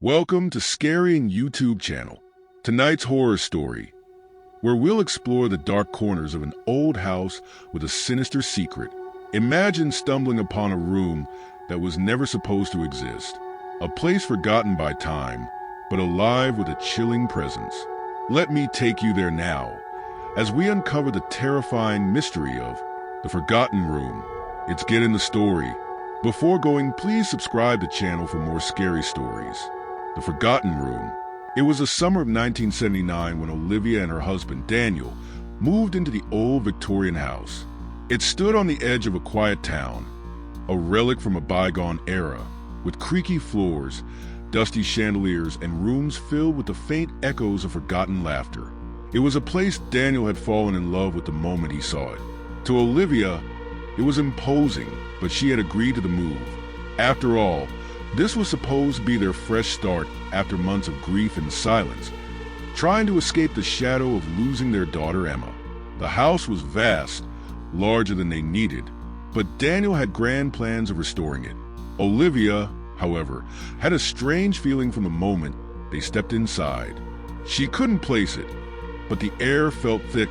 Welcome to Scarying YouTube channel. Tonight's horror story, where we'll explore the dark corners of an old house with a sinister secret. Imagine stumbling upon a room that was never supposed to exist, a place forgotten by time, but alive with a chilling presence. Let me take you there now, as we uncover the terrifying mystery of the Forgotten Room. Let's get in the story. Before going, please subscribe to the channel for more scary stories. The Forgotten Room. It was the summer of 1979 when Olivia and her husband, Daniel, moved into the old Victorian house. It stood on the edge of a quiet town, a relic from a bygone era, with creaky floors, dusty chandeliers, and rooms filled with the faint echoes of forgotten laughter. It was a place Daniel had fallen in love with the moment he saw it. To Olivia, it was imposing, but she had agreed to the move. After all, this was supposed to be their fresh start after months of grief and silence, trying to escape the shadow of losing their daughter Emma. The house was vast, larger than they needed, but Daniel had grand plans of restoring it. Olivia, however, had a strange feeling from the moment they stepped inside. She couldn't place it, but the air felt thick,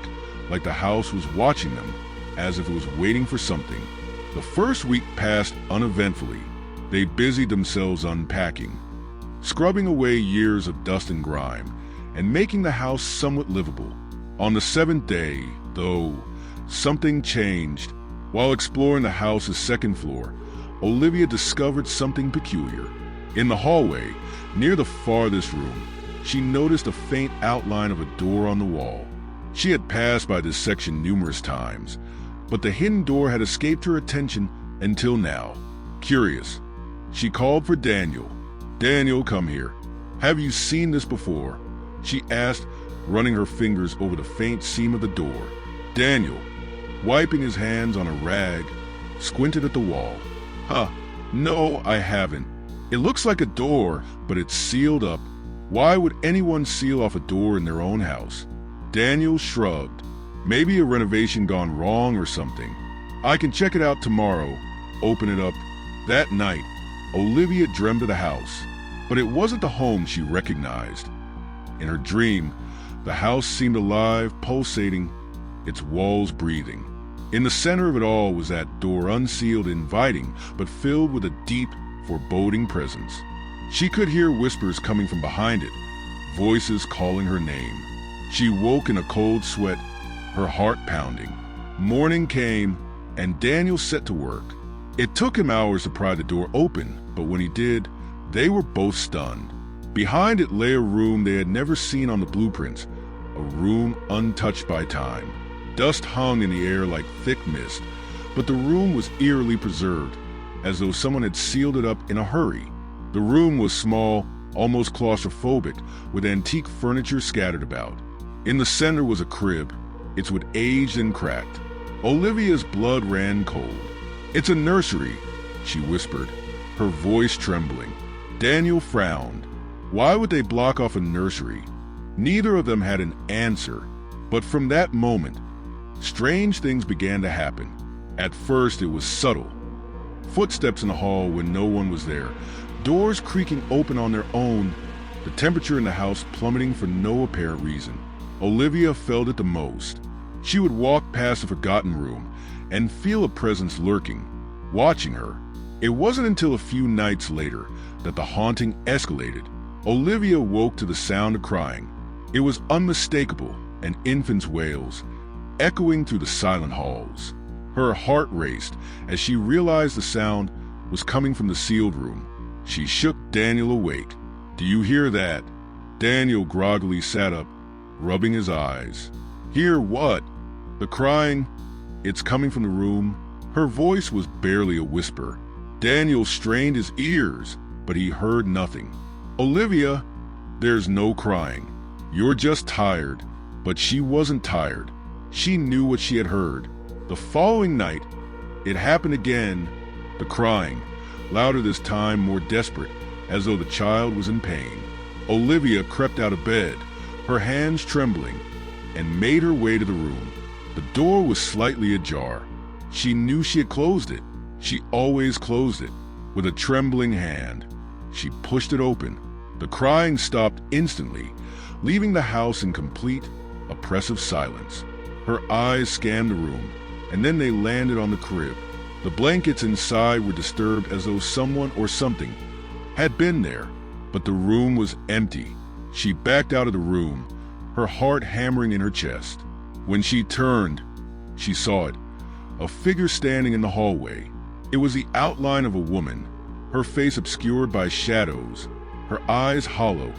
like the house was watching them, as if it was waiting for something. The first week passed uneventfully. They busied themselves unpacking, scrubbing away years of dust and grime, and making the house somewhat livable. On the seventh day, though, something changed. While exploring the house's second floor, Olivia discovered something peculiar. In the hallway, near the farthest room, she noticed a faint outline of a door on the wall. She had passed by this section numerous times, but the hidden door had escaped her attention until now. Curious, she called for Daniel. "Daniel, come here. Have you seen this before?" she asked, running her fingers over the faint seam of the door. Daniel, wiping his hands on a rag, squinted at the wall. No, I haven't. It looks like a door, but it's sealed up. Why would anyone seal off a door in their own house?" Daniel shrugged. "Maybe a renovation gone wrong or something. I can check it out tomorrow. Open it up." That night, Olivia dreamed of the house, but it wasn't the home she recognized. In her dream, the house seemed alive, pulsating, its walls breathing. In the center of it all was that door, unsealed, inviting, but filled with a deep, foreboding presence. She could hear whispers coming from behind it, voices calling her name. She woke in a cold sweat, her heart pounding. Morning came, and Daniel set to work. It took him hours to pry the door open, but when he did, they were both stunned. Behind it lay a room they had never seen on the blueprints, a room untouched by time. Dust hung in the air like thick mist, but the room was eerily preserved, as though someone had sealed it up in a hurry. The room was small, almost claustrophobic, with antique furniture scattered about. In the center was a crib, its wood aged and cracked. Olivia's blood ran cold. "It's a nursery," she whispered, her voice trembling. Daniel frowned. Why would they block off a nursery? Neither of them had an answer, but from that moment, strange things began to happen. At first, it was subtle. Footsteps in the hall when no one was there, doors creaking open on their own, the temperature in the house plummeting for no apparent reason. Olivia felt it the most. She would walk past the forgotten room and feel a presence lurking, watching her. It wasn't until a few nights later that the haunting escalated. Olivia woke to the sound of crying. It was unmistakable, an infant's wails, echoing through the silent halls. Her heart raced as she realized the sound was coming from the sealed room. She shook Daniel awake. "Do you hear that?" Daniel groggily sat up, rubbing his eyes. "Hear what?" "The crying. It's coming from the room." Her voice was barely a whisper. Daniel strained his ears, but he heard nothing. "Olivia, there's no crying. You're just tired." But she wasn't tired. She knew what she had heard. The following night, it happened again. The crying, louder this time, more desperate, as though the child was in pain. Olivia crept out of bed, her hands trembling, and made her way to the room. The door was slightly ajar. She knew she had closed it. She always closed it. With a trembling hand, she pushed it open. The crying stopped instantly, leaving the house in complete, oppressive silence. Her eyes scanned the room, and then they landed on the crib. The blankets inside were disturbed as though someone or something had been there, but the room was empty. She backed out of the room, her heart hammering in her chest. When she turned, she saw it, a figure standing in the hallway. It was the outline of a woman, her face obscured by shadows, her eyes hollow,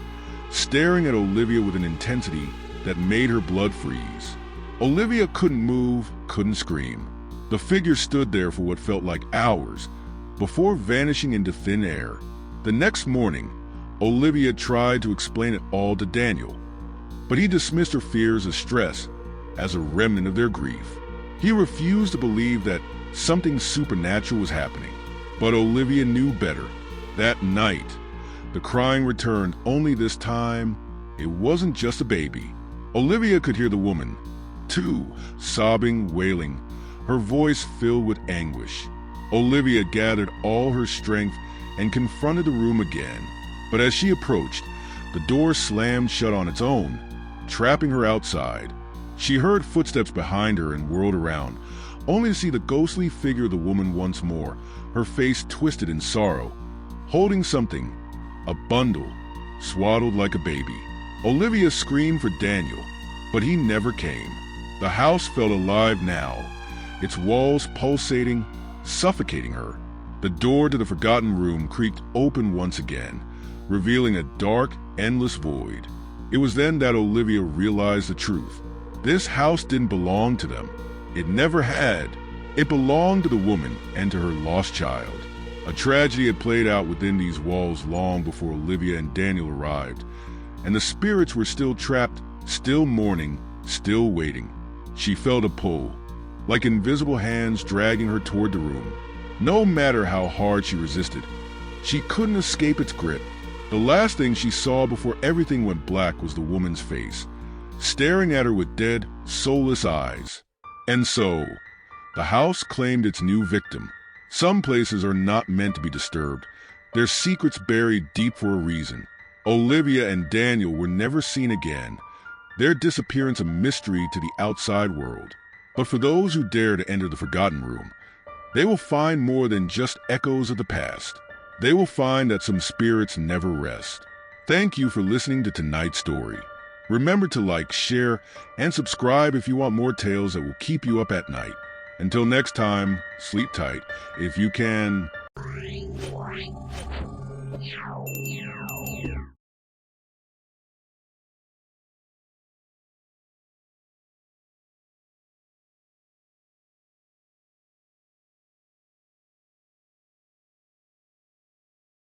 staring at Olivia with an intensity that made her blood freeze. Olivia couldn't move, couldn't scream. The figure stood there for what felt like hours, before vanishing into thin air. The next morning, Olivia tried to explain it all to Daniel, but he dismissed her fears as stress, as a remnant of their grief. He refused to believe that something supernatural was happening. But Olivia knew better. That night, the crying returned, only this time, it wasn't just a baby. Olivia could hear the woman, too, sobbing, wailing, her voice filled with anguish. Olivia gathered all her strength and confronted the room again. But as she approached, the door slammed shut on its own, trapping her outside. She heard footsteps behind her and whirled around, only to see the ghostly figure of the woman once more, her face twisted in sorrow, holding something, a bundle, swaddled like a baby. Olivia screamed for Daniel, but he never came. The house felt alive now, its walls pulsating, suffocating her. The door to the forgotten room creaked open once again, revealing a dark, endless void. It was then that Olivia realized the truth. This house didn't belong to them. It never had. It belonged to the woman and to her lost child. A tragedy had played out within these walls long before Olivia and Daniel arrived, and the spirits were still trapped, still mourning, still waiting. She felt a pull, like invisible hands dragging her toward the room. No matter how hard she resisted, she couldn't escape its grip. The last thing she saw before everything went black was the woman's face, staring at her with dead, soulless eyes. And so, the house claimed its new victim. Some places are not meant to be disturbed, their secrets buried deep for a reason. Olivia and Daniel were never seen again, their disappearance a mystery to the outside world. But for those who dare to enter the Forgotten Room, they will find more than just echoes of the past. They will find that some spirits never rest. Thank you for listening to tonight's story. Remember to like, share, and subscribe if you want more tales that will keep you up at night. Until next time, sleep tight. If you can...